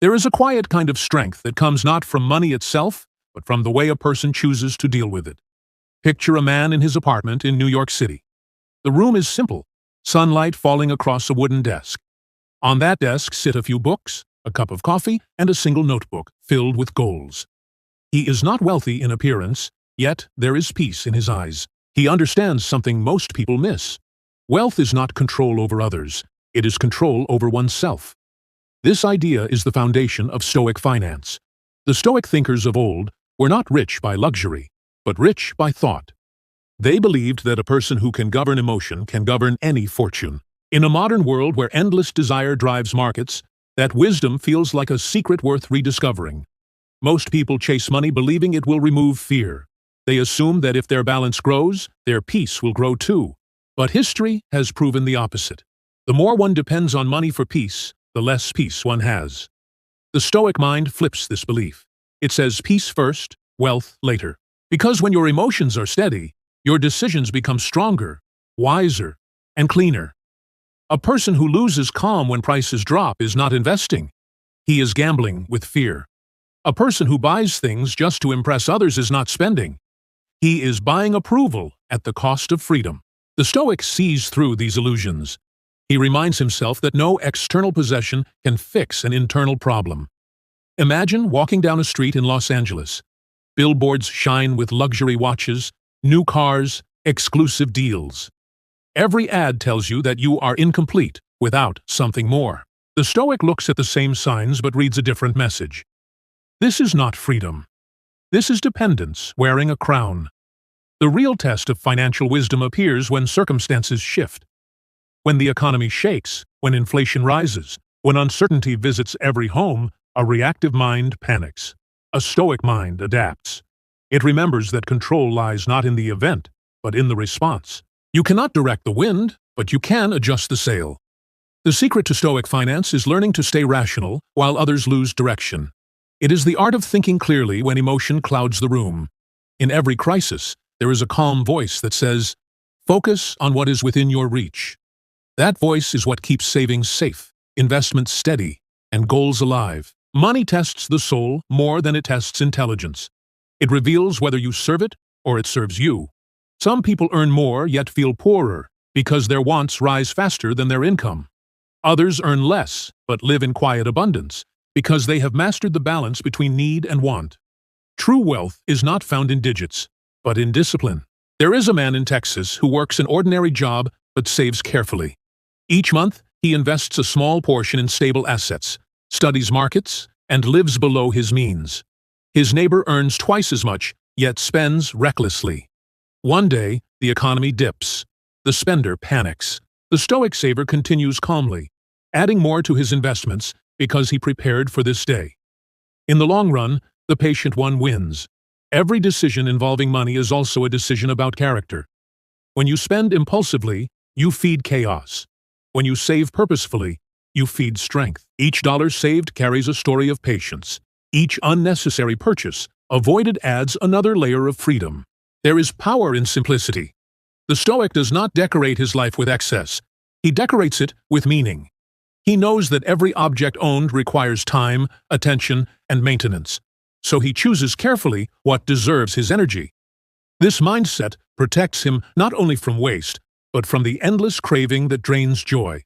There is a quiet kind of strength that comes not from money itself, but from the way a person chooses to deal with it. Picture a man in his apartment in New York City. The room is simple, sunlight falling across a wooden desk. On that desk sit a few books, a cup of coffee, and a single notebook filled with goals. He is not wealthy in appearance, yet there is peace in his eyes. He understands something most people miss. Wealth is not control over others, it is control over oneself. This idea is the foundation of Stoic finance. The Stoic thinkers of old were not rich by luxury, but rich by thought. They believed that a person who can govern emotion can govern any fortune. In a modern world where endless desire drives markets, that wisdom feels like a secret worth rediscovering. Most people chase money believing it will remove fear. They assume that if their balance grows, their peace will grow too. But history has proven the opposite. The more one depends on money for peace, the less peace one has. The Stoic mind flips this belief. It says peace first, wealth later. Because when your emotions are steady, your decisions become stronger, wiser, and cleaner. A person who loses calm when prices drop is not investing. He is gambling with fear. A person who buys things just to impress others is not spending. He is buying approval at the cost of freedom. The Stoic sees through these illusions. He reminds himself that no external possession can fix an internal problem. Imagine walking down a street in Los Angeles. Billboards shine with luxury watches, new cars, exclusive deals. Every ad tells you that you are incomplete without something more. The Stoic looks at the same signs but reads a different message. This is not freedom. This is dependence wearing a crown. The real test of financial wisdom appears when circumstances shift. When the economy shakes, when inflation rises, when uncertainty visits every home, a reactive mind panics. A Stoic mind adapts. It remembers that control lies not in the event, but in the response. You cannot direct the wind, but you can adjust the sail. The secret to Stoic finance is learning to stay rational while others lose direction. It is the art of thinking clearly when emotion clouds the room. In every crisis, there is a calm voice that says, "Focus on what is within your reach." That voice is what keeps savings safe, investments steady, and goals alive. Money tests the soul more than it tests intelligence. It reveals whether you serve it or it serves you. Some people earn more yet feel poorer because their wants rise faster than their income. Others earn less but live in quiet abundance because they have mastered the balance between need and want. True wealth is not found in digits, but in discipline. There is a man in Texas who works an ordinary job but saves carefully. Each month, he invests a small portion in stable assets, studies markets, and lives below his means. His neighbor earns twice as much, yet spends recklessly. One day, the economy dips. The spender panics. The Stoic saver continues calmly, adding more to his investments because he prepared for this day. In the long run, the patient one wins. Every decision involving money is also a decision about character. When you spend impulsively, you feed chaos. When you save purposefully, you feed strength. Each dollar saved carries a story of patience. Each unnecessary purchase avoided adds another layer of freedom. There is power in simplicity. The Stoic does not decorate his life with excess. He decorates it with meaning. He knows that every object owned requires time, attention, and maintenance, so he chooses carefully what deserves his energy. This mindset protects him not only from waste, but from the endless craving that drains joy.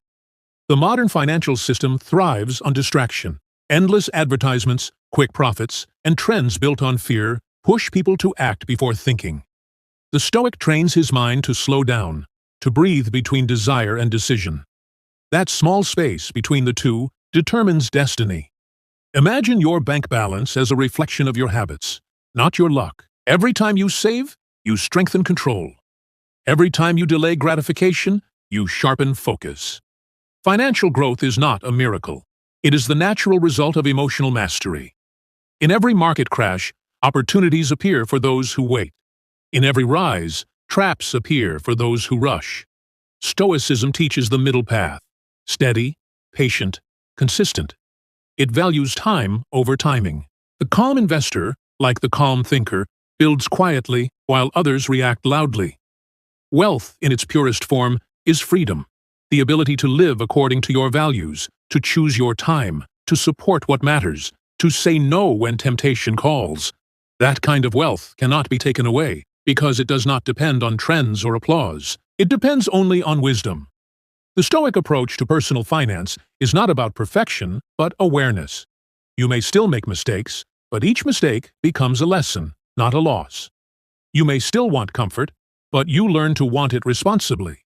The modern financial system thrives on distraction. Endless advertisements, quick profits, and trends built on fear push people to act before thinking. The Stoic trains his mind to slow down, to breathe between desire and decision. That small space between the two determines destiny. Imagine your bank balance as a reflection of your habits, not your luck. Every time you save, you strengthen control. Every time you delay gratification, you sharpen focus. Financial growth is not a miracle. It is the natural result of emotional mastery. In every market crash, opportunities appear for those who wait. In every rise, traps appear for those who rush. Stoicism teaches the middle path: steady, patient, consistent. It values time over timing. The calm investor, like the calm thinker, builds quietly while others react loudly. Wealth, in its purest form, is freedom, the ability to live according to your values, to choose your time, to support what matters, to say no when temptation calls. That kind of wealth cannot be taken away, because it does not depend on trends or applause. It depends only on wisdom. The Stoic approach to personal finance is not about perfection, but awareness. You may still make mistakes, but each mistake becomes a lesson, not a loss. You may still want comfort, but you learn to want it responsibly.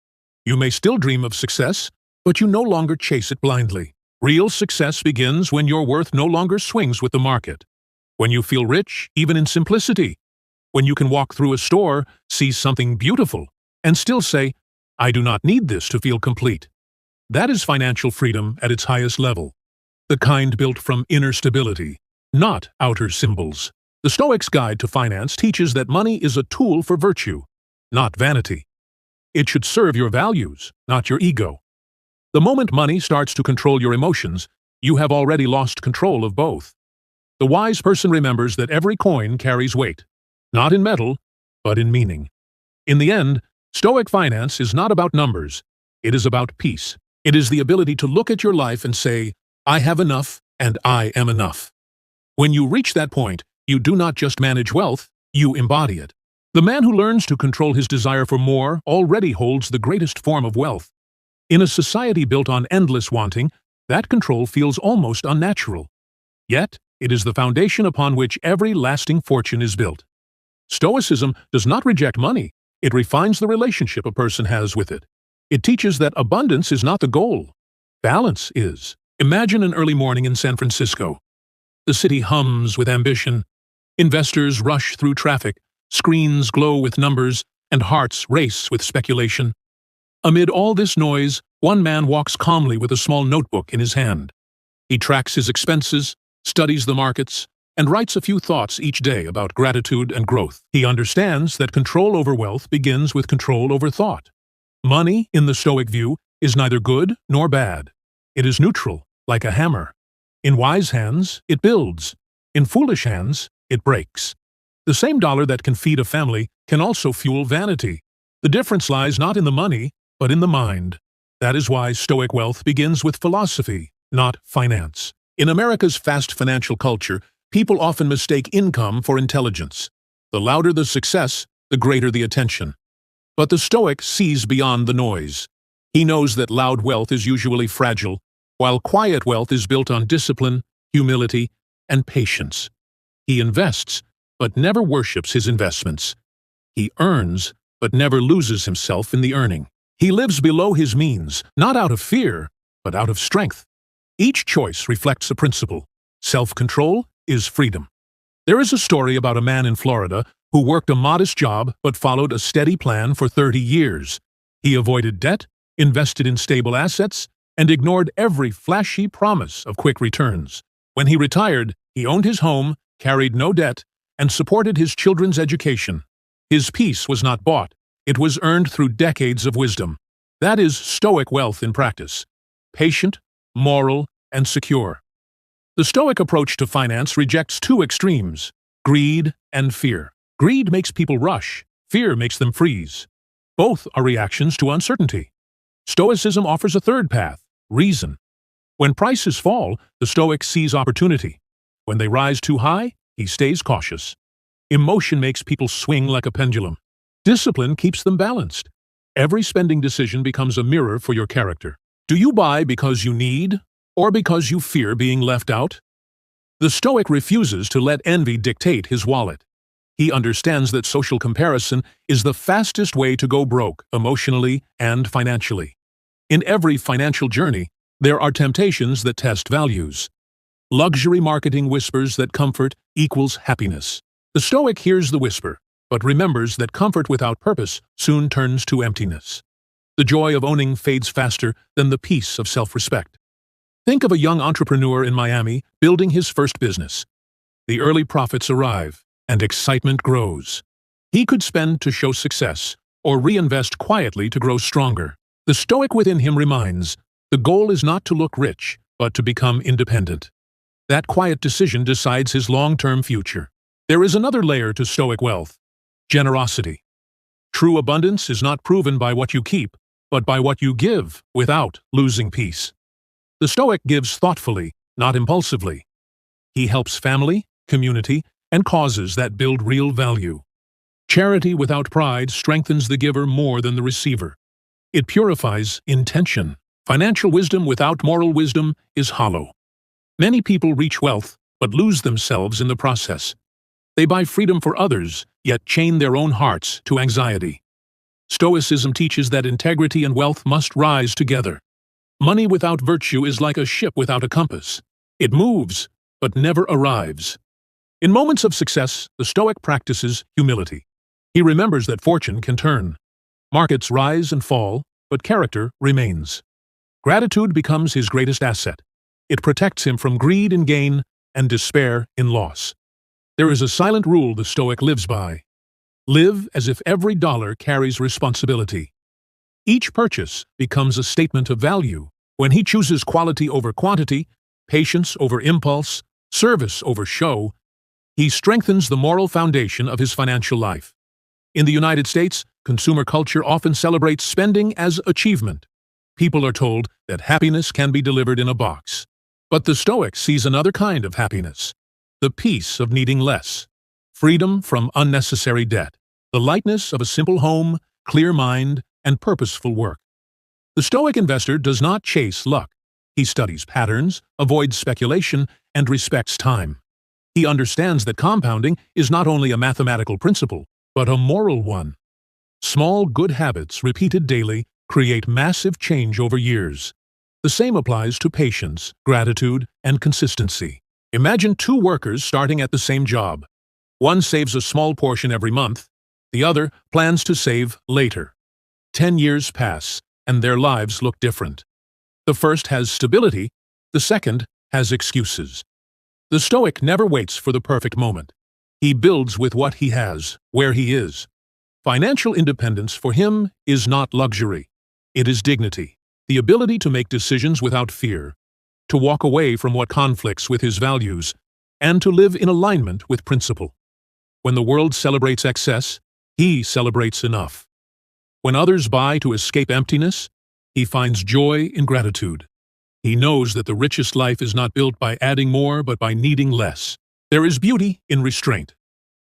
You may still dream of success, but you no longer chase it blindly. Real success begins when your worth no longer swings with the market. When you feel rich, even in simplicity. When you can walk through a store, see something beautiful, and still say, "I do not need this to feel complete." That is financial freedom at its highest level. The kind built from inner stability, not outer symbols. The Stoic's Guide to Finance teaches that money is a tool for virtue, not vanity. It should serve your values, not your ego. The moment money starts to control your emotions, you have already lost control of both. The wise person remembers that every coin carries weight, not in metal, but in meaning. In the end, Stoic finance is not about numbers. It is about peace. It is the ability to look at your life and say, "I have enough, and I am enough." When you reach that point, you do not just manage wealth, you embody it. The man who learns to control his desire for more already holds the greatest form of wealth. In a society built on endless wanting, that control feels almost unnatural. Yet, it is the foundation upon which every lasting fortune is built. Stoicism does not reject money, it refines the relationship a person has with it. It teaches that abundance is not the goal. Balance is. Imagine an early morning in San Francisco. The city hums with ambition. Investors rush through traffic, screens glow with numbers, and hearts race with speculation. Amid all this noise, one man walks calmly with a small notebook in his hand. He tracks his expenses, studies the markets, and writes a few thoughts each day about gratitude and growth. He understands that control over wealth begins with control over thought. Money, in the Stoic view, is neither good nor bad. It is neutral, like a hammer. In wise hands, it builds. In foolish hands, it breaks. The same dollar that can feed a family can also fuel vanity. The difference lies not in the money, but in the mind. That is why Stoic wealth begins with philosophy, not finance. In America's fast financial culture, people often mistake income for intelligence. The louder the success, the greater the attention. But the Stoic sees beyond the noise. He knows that loud wealth is usually fragile, while quiet wealth is built on discipline, humility, and patience. He invests, but never worships his investments. He earns, but never loses himself in the earning. He lives below his means, not out of fear, but out of strength. Each choice reflects a principle. Self-control is freedom. There is a story about a man in Florida who worked a modest job but followed a steady plan for 30 years. He avoided debt, invested in stable assets, and ignored every flashy promise of quick returns. When he retired, he owned his home, carried no debt, and supported his children's education. His peace was not bought. It was earned through decades of wisdom. That is Stoic wealth in practice. Patient, moral, and secure. The Stoic approach to finance rejects two extremes, greed and fear. Greed makes people rush. Fear makes them freeze. Both are reactions to uncertainty. Stoicism offers a third path, reason. When prices fall, the Stoic sees opportunity. When they rise too high, he stays cautious. Emotion makes people swing like a pendulum. Discipline keeps them balanced. Every spending decision becomes a mirror for your character. Do you buy because you need, or because you fear being left out? The Stoic refuses to let envy dictate his wallet. He understands that social comparison is the fastest way to go broke, emotionally and financially. In every financial journey, there are temptations that test values. Luxury marketing whispers that comfort equals happiness. The Stoic hears the whisper, but remembers that comfort without purpose soon turns to emptiness. The joy of owning fades faster than the peace of self-respect. Think of a young entrepreneur in Miami building his first business. The early profits arrive, and excitement grows. He could spend to show success, or reinvest quietly to grow stronger. The Stoic within him reminds, the goal is not to look rich, but to become independent. That quiet decision decides his long-term future. There is another layer to Stoic wealth: generosity. True abundance is not proven by what you keep, but by what you give without losing peace. The Stoic gives thoughtfully, not impulsively. He helps family, community, and causes that build real value. Charity without pride strengthens the giver more than the receiver. It purifies intention. Financial wisdom without moral wisdom is hollow. Many people reach wealth, but lose themselves in the process. They buy freedom for others, yet chain their own hearts to anxiety. Stoicism teaches that integrity and wealth must rise together. Money without virtue is like a ship without a compass. It moves, but never arrives. In moments of success, the Stoic practices humility. He remembers that fortune can turn. Markets rise and fall, but character remains. Gratitude becomes his greatest asset. It protects him from greed in gain and despair in loss. There is a silent rule the Stoic lives by. Live as if every dollar carries responsibility. Each purchase becomes a statement of value. When he chooses quality over quantity, patience over impulse, service over show, he strengthens the moral foundation of his financial life. In the United States, consumer culture often celebrates spending as achievement. People are told that happiness can be delivered in a box. But the Stoic sees another kind of happiness, the peace of needing less, freedom from unnecessary debt, the lightness of a simple home, clear mind, and purposeful work. The Stoic investor does not chase luck. He studies patterns, avoids speculation, and respects time. He understands that compounding is not only a mathematical principle, but a moral one. Small good habits repeated daily create massive change over years. The same applies to patience, gratitude, and consistency. Imagine two workers starting at the same job. One saves a small portion every month, the other plans to save later. 10 years pass, and their lives look different. The first has stability, the second has excuses. The Stoic never waits for the perfect moment. He builds with what he has, where he is. Financial independence for him is not luxury. It is dignity, the ability to make decisions without fear, to walk away from what conflicts with his values, and to live in alignment with principle. When the world celebrates excess, he celebrates enough. When others buy to escape emptiness, he finds joy in gratitude. He knows that the richest life is not built by adding more but by needing less. There is beauty in restraint.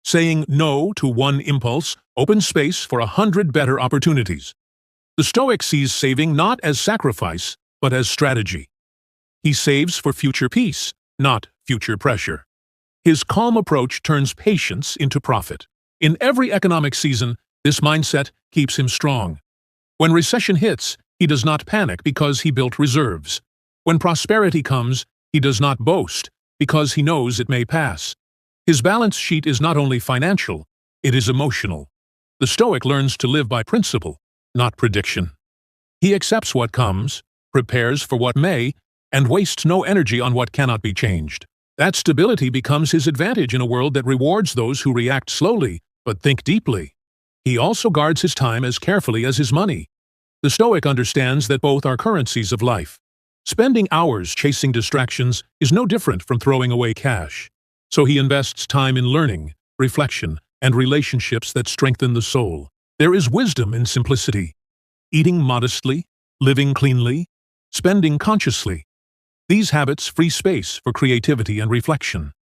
Saying no to one impulse opens space for 100 better opportunities. The Stoic sees saving not as sacrifice, but as strategy. He saves for future peace, not future pressure. His calm approach turns patience into profit. In every economic season, this mindset keeps him strong. When recession hits, he does not panic because he built reserves. When prosperity comes, he does not boast because he knows it may pass. His balance sheet is not only financial, it is emotional. The Stoic learns to live by principle, not prediction. He accepts what comes, prepares for what may, and wastes no energy on what cannot be changed. That stability becomes his advantage in a world that rewards those who react slowly but think deeply. He also guards his time as carefully as his money. The Stoic understands that both are currencies of life. Spending hours chasing distractions is no different from throwing away cash. So he invests time in learning, reflection, and relationships that strengthen the soul. There is wisdom in simplicity. Eating modestly, living cleanly, spending consciously. These habits free space for creativity and reflection.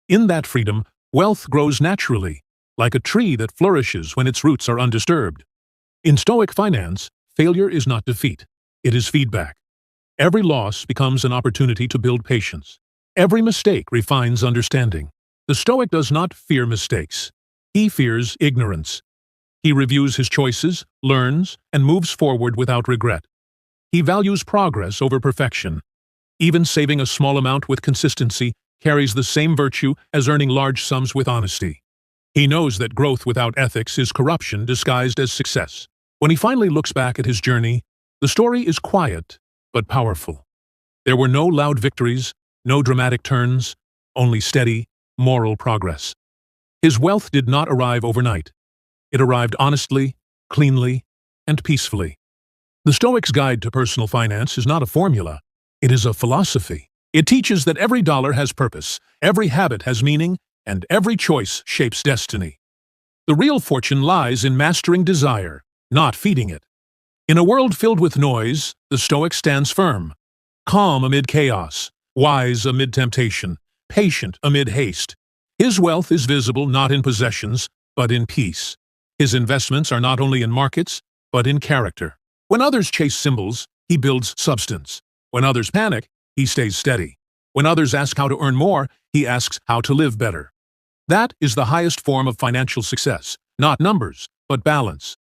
In that freedom, wealth grows naturally, like a tree that flourishes when its roots are undisturbed. In Stoic finance, failure is not defeat. It is feedback. Every loss becomes an opportunity to build patience. Every mistake refines understanding. The Stoic does not fear mistakes. He fears ignorance. He reviews his choices, learns, and moves forward without regret. He values progress over perfection. Even saving a small amount with consistency carries the same virtue as earning large sums with honesty. He knows that growth without ethics is corruption disguised as success. When he finally looks back at his journey, the story is quiet but powerful. There were no loud victories, no dramatic turns, only steady, moral progress. His wealth did not arrive overnight. It arrived honestly, cleanly, and peacefully. The Stoic's guide to personal finance is not a formula. It is a philosophy. It teaches that every dollar has purpose, every habit has meaning, and every choice shapes destiny. The real fortune lies in mastering desire, not feeding it. In a world filled with noise, the Stoic stands firm, calm amid chaos, wise amid temptation, patient amid haste. His wealth is visible not in possessions, but in peace. His investments are not only in markets, but in character. When others chase symbols, he builds substance. When others panic, he stays steady. When others ask how to earn more, he asks how to live better. That is the highest form of financial success, not numbers, but balance.